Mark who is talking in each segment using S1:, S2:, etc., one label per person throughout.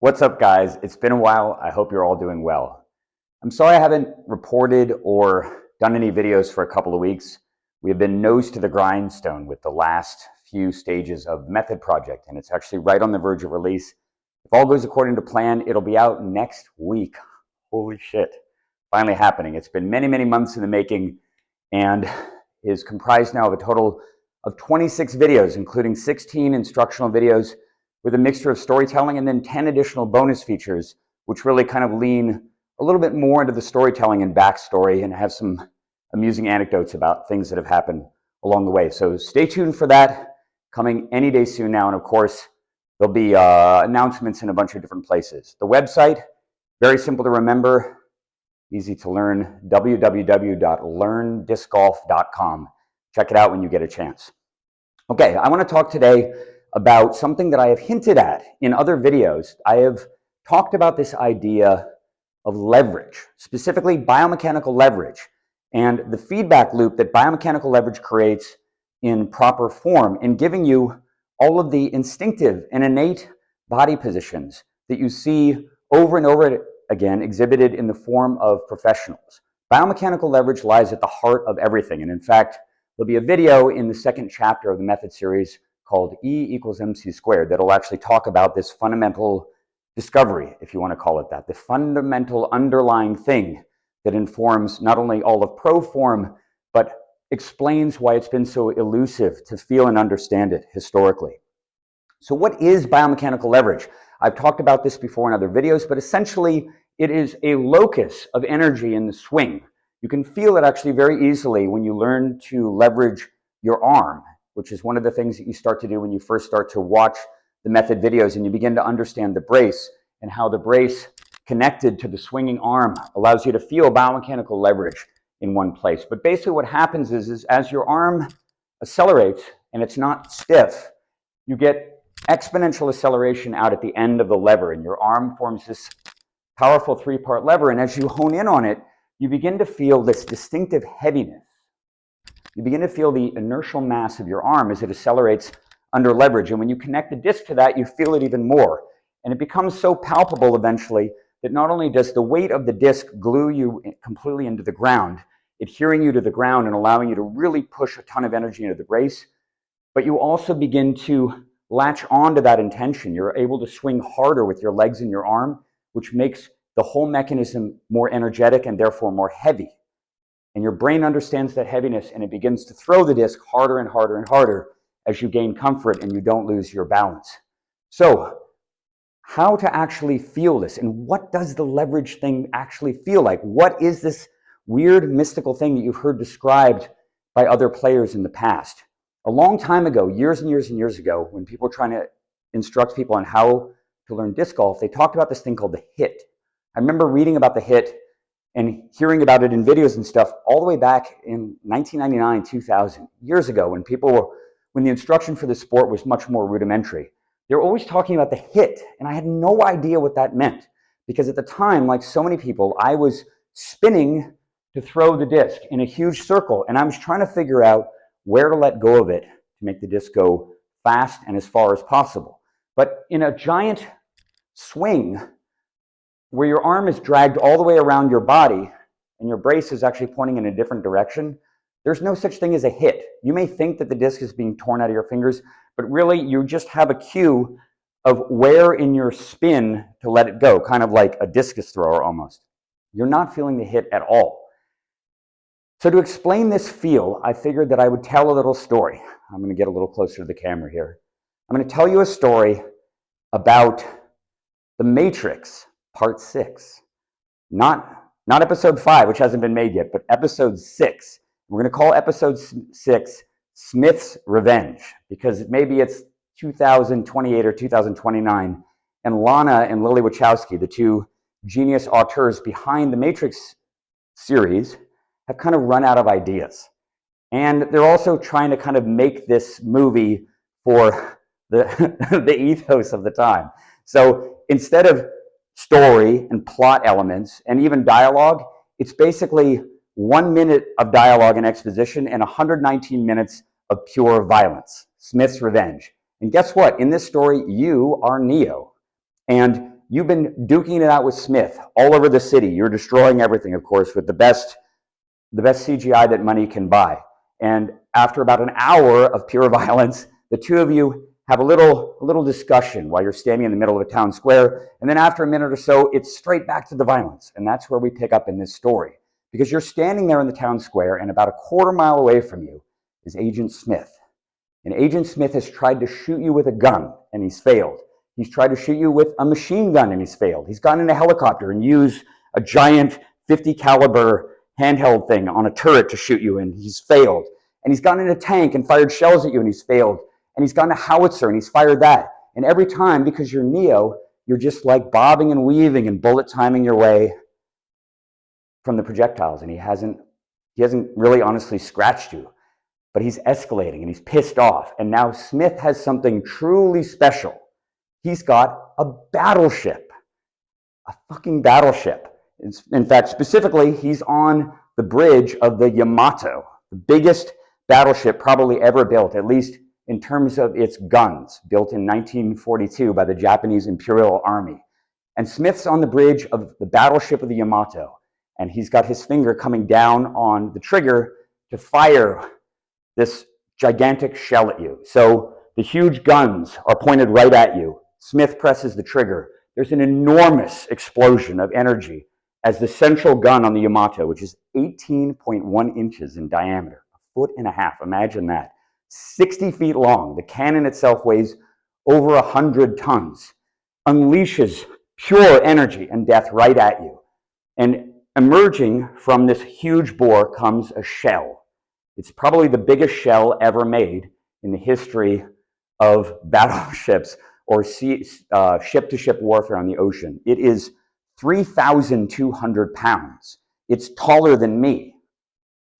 S1: What's up, guys? It's been a while. I hope you're all doing well. I'm sorry I haven't reported or done any videos for a couple of weeks. We have been nose to the grindstone with the last few stages of the Method project, and it's actually right on the verge of release. If all goes according to plan, it'll be out next week. Holy shit. Finally happening. It's been many, many months in the making and is comprised now of a total of 26 videos, including 16 instructional videos, with a mixture of storytelling and then 10 additional bonus features, which really kind of lean a little bit more into the storytelling and backstory and have some amusing anecdotes about things that have happened along the way. So stay tuned for that, coming any day soon now. And of course, there'll be announcements in a bunch of different places. The website, very simple to remember, easy to learn, www.learndiscgolf.com. Check it out when you get a chance. Okay, I want to talk today about something that I have hinted at in other videos. I have talked about this idea of leverage, specifically biomechanical leverage, and the feedback loop that biomechanical leverage creates in proper form in giving you all of the instinctive and innate body positions that you see over and over again exhibited in the form of professionals. Biomechanical leverage lies at the heart of everything, and in fact, there'll be a video in the second chapter of the Method series called E=mc² that'll actually talk about this fundamental discovery, if you want to call it that, the fundamental underlying thing that informs not only all of pro form, but explains why it's been so elusive to feel and understand it historically. So what is biomechanical leverage? I've talked about this before in other videos, but essentially it is a locus of energy in the swing. You can feel it actually very easily when you learn to leverage your arm, which is one of the things that you start to do when you first start to watch the Method videos and you begin to understand the brace and how the brace connected to the swinging arm allows you to feel biomechanical leverage in one place. But basically what happens is as your arm accelerates and it's not stiff, you get exponential acceleration out at the end of the lever, and your arm forms this powerful three-part lever, and as you hone in on it, you begin to feel this distinctive heaviness. You begin to feel the inertial mass of your arm as it accelerates under leverage. And when you connect the disc to that, you feel it even more. And it becomes so palpable eventually that not only does the weight of the disc glue you completely into the ground, adhering you to the ground and allowing you to really push a ton of energy into the brace, but you also begin to latch onto that intention. You're able to swing harder with your legs and your arm, which makes the whole mechanism more energetic and therefore more heavy. And your brain understands that heaviness and it begins to throw the disc harder and harder and harder as you gain comfort and you don't lose your balance. So, how to actually feel this, and what does the leverage thing actually feel like? What is this weird mystical thing that you've heard described by other players in the past? A long time ago, years and years and years ago, when people were trying to instruct people on how to learn disc golf, they talked about this thing called the hit. I remember reading about the hit and hearing about it in videos and stuff all the way back in 1999, 2000, years ago, when the instruction for the sport was much more rudimentary. They were always talking about the hit, and I had no idea what that meant, because at the time, like so many people, I was spinning to throw the disc in a huge circle, and I was trying to figure out where to let go of it to make the disc go fast and as far as possible. But in a giant swing, where your arm is dragged all the way around your body and your brace is actually pointing in a different direction, there's no such thing as a hit. You may think that the disc is being torn out of your fingers, but really you just have a cue of where in your spin to let it go, kind of like a discus thrower almost. You're not feeling the hit at all. So to explain this feel, I figured that I would tell a little story. I'm going to get a little closer to the camera here. I'm going to tell you a story about The Matrix, Part 6. Not episode 5, which hasn't been made yet, but episode 6. We're going to call episode 6 Smith's Revenge, because maybe it's 2028 or 2029, and Lana and Lily Wachowski, the two genius auteurs behind the Matrix series, have kind of run out of ideas. And they're also trying to kind of make this movie for the ethos of the time. So instead of story and plot elements and even dialogue, it's basically 1 minute of dialogue and exposition and 119 minutes of pure violence. Smith's Revenge. And guess what? In this story, you are Neo. And you've been duking it out with Smith all over the city. You're destroying everything, of course, with the best CGI that money can buy. And after about an hour of pure violence, the two of you have a little discussion while you're standing in the middle of a town square. And then after a minute or so, it's straight back to the violence. And that's where we pick up in this story. Because you're standing there in the town square, and about a quarter mile away from you is Agent Smith. And Agent Smith has tried to shoot you with a gun, and he's failed. He's tried to shoot you with a machine gun, and he's failed. He's gotten in a helicopter and used a giant 50 caliber handheld thing on a turret to shoot you, and he's failed. And he's gotten in a tank and fired shells at you, and he's failed. And he's gotten a howitzer, and he's fired that. And every time, because you're Neo, you're just like bobbing and weaving and bullet timing your way from the projectiles. And he hasn't really honestly scratched you, but he's escalating and he's pissed off. And now Smith has something truly special. He's got a battleship, a fucking battleship. In fact, specifically, he's on the bridge of the Yamato, the biggest battleship probably ever built, at least in terms of its guns, built in 1942 by the Japanese Imperial Army. And Smith's on the bridge of the battleship of the Yamato, and he's got his finger coming down on the trigger to fire this gigantic shell at you. So the huge guns are pointed right at you. Smith presses the trigger. There's an enormous explosion of energy as the central gun on the Yamato, which is 18.1 inches in diameter, a foot and a half, imagine that, 60 feet long. The cannon itself weighs over 100 tons, unleashes pure energy and death right at you. And emerging from this huge bore comes a shell. It's probably the biggest shell ever made in the history of battleships or ship-to-ship warfare on the ocean. It is 3,200 pounds. It's taller than me.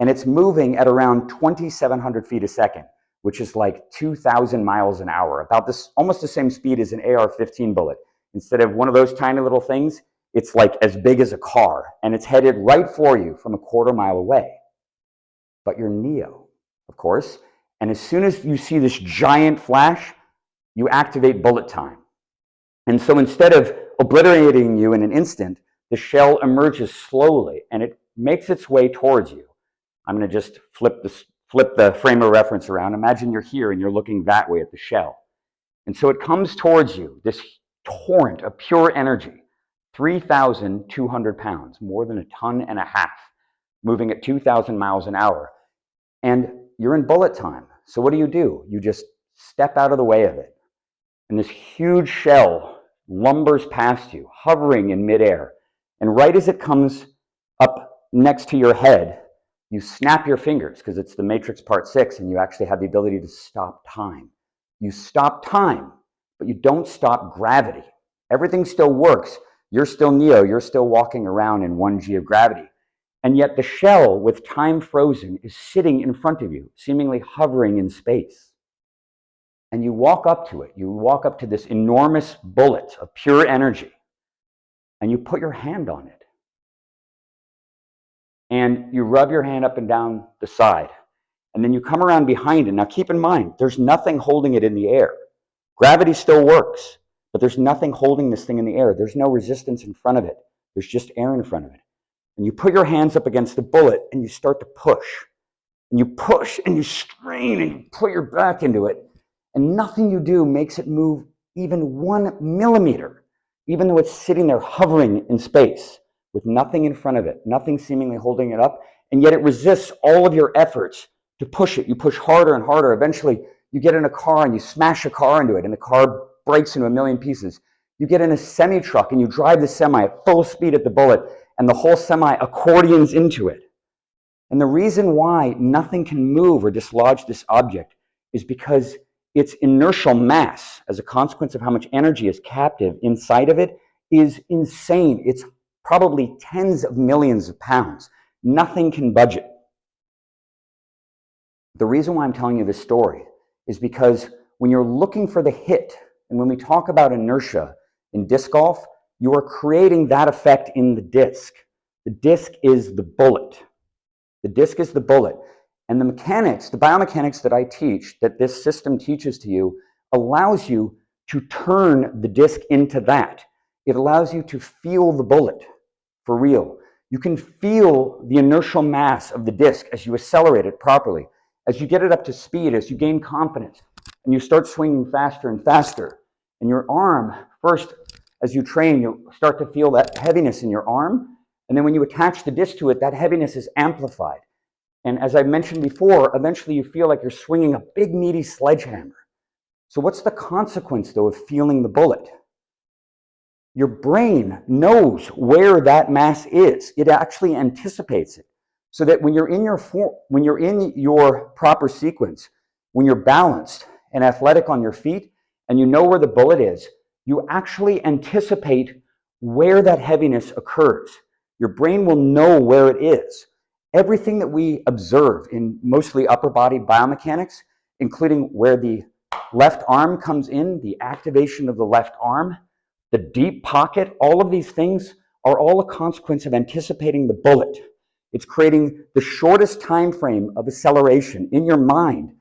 S1: And it's moving at around 2,700 feet a second, which is like 2,000 miles an hour, about this, almost the same speed as an AR-15 bullet. Instead of one of those tiny little things, it's like as big as a car, and it's headed right for you from a quarter mile away. But you're Neo, of course, and as soon as you see this giant flash, you activate bullet time. And so instead of obliterating you in an instant, the shell emerges slowly, and it makes its way towards you. I'm going to just flip the frame of reference around. Imagine you're here and you're looking that way at the shell. And so it comes towards you, this torrent of pure energy, 3,200 pounds, more than a ton and a half, moving at 2,000 miles an hour. And you're in bullet time. So what do? You just step out of the way of it. And this huge shell lumbers past you, hovering in midair. And right as it comes up next to your head, you snap your fingers, because it's the Matrix Part 6, and you actually have the ability to stop time. You stop time, but you don't stop gravity. Everything still works. You're still Neo. You're still walking around in 1G of gravity. And yet the shell, with time frozen, is sitting in front of you, seemingly hovering in space. And you walk up to it. You walk up to this enormous bullet of pure energy, and you put your hand on it. And you rub your hand up and down the side. And then you come around behind it. Now keep in mind, there's nothing holding it in the air. Gravity still works, but there's nothing holding this thing in the air. There's no resistance in front of it. There's just air in front of it. And you put your hands up against the bullet and you start to push. And you push and you strain and you put your back into it. And nothing you do makes it move even 1 millimeter, even though it's sitting there hovering in space with nothing in front of it, nothing seemingly holding it up. And yet it resists all of your efforts to push it. You push harder and harder. Eventually, you get in a car and you smash a car into it, and the car breaks into a million pieces. You get in a semi-truck and you drive the semi at full speed at the bullet, and the whole semi accordions into it. And the reason why nothing can move or dislodge this object is because its inertial mass, as a consequence of how much energy is captive inside of it, is insane. It's probably tens of millions of pounds. Nothing can budge it. The reason why I'm telling you this story is because when you're looking for the hit, and when we talk about inertia in disc golf, you are creating that effect in the disc. The disc is the bullet. The disc is the bullet. And the mechanics, the biomechanics that I teach, that this system teaches to you, allows you to turn the disc into that. it allows you to feel the bullet for real. You can feel the inertial mass of the disc as you accelerate it properly. As you get it up to speed, as you gain confidence, and you start swinging faster and faster. And your arm, first, as you train, you start to feel that heaviness in your arm. And then when you attach the disc to it, that heaviness is amplified. And as I mentioned before, eventually you feel like you're swinging a big, meaty sledgehammer. So what's the consequence, though, of feeling the bullet? Your brain knows where that mass is. It actually anticipates it. So that when you're in your proper sequence, when you're balanced and athletic on your feet, and you know where the bullet is, you actually anticipate where that heaviness occurs. Your brain will know where it is. Everything that we observe in mostly upper body biomechanics, including where the left arm comes in, the activation of the left arm, the deep pocket, all of these things are all a consequence of anticipating the bullet. It's creating the shortest time frame of acceleration in your mind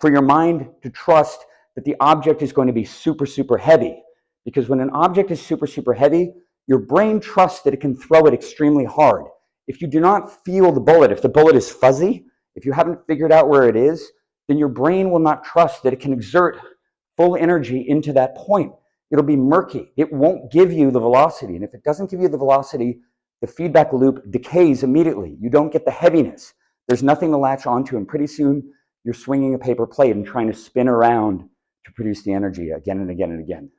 S1: for your mind to trust that the object is going to be super, super heavy. Because when an object is super, super heavy, your brain trusts that it can throw it extremely hard. If you do not feel the bullet, if the bullet is fuzzy, if you haven't figured out where it is, then your brain will not trust that it can exert full energy into that point. It'll be murky. It won't give you the velocity. And if it doesn't give you the velocity, the feedback loop decays immediately. You don't get the heaviness. There's nothing to latch onto, and pretty soon you're swinging a paper plate and trying to spin around to produce the energy again and again and again.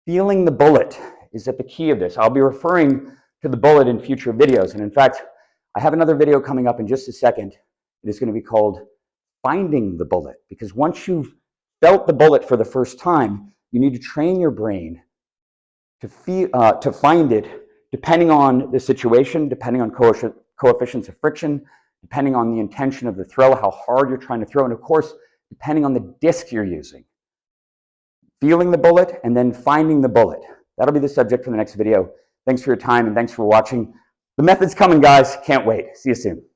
S1: Feeling the bullet is at the key of this. I'll be referring to the bullet in future videos. And in fact, I have another video coming up in just a second. It is going to be called Finding the Bullet, because once you've felt the bullet for the first time, you need to train your brain to find it, depending on the situation, depending on coefficients of friction, depending on the intention of the throw, how hard you're trying to throw, and of course, depending on the disc you're using. Feeling the bullet and then finding the bullet. That'll be the subject for the next video. Thanks for your time and thanks for watching. The method's coming, guys. Can't wait. See you soon.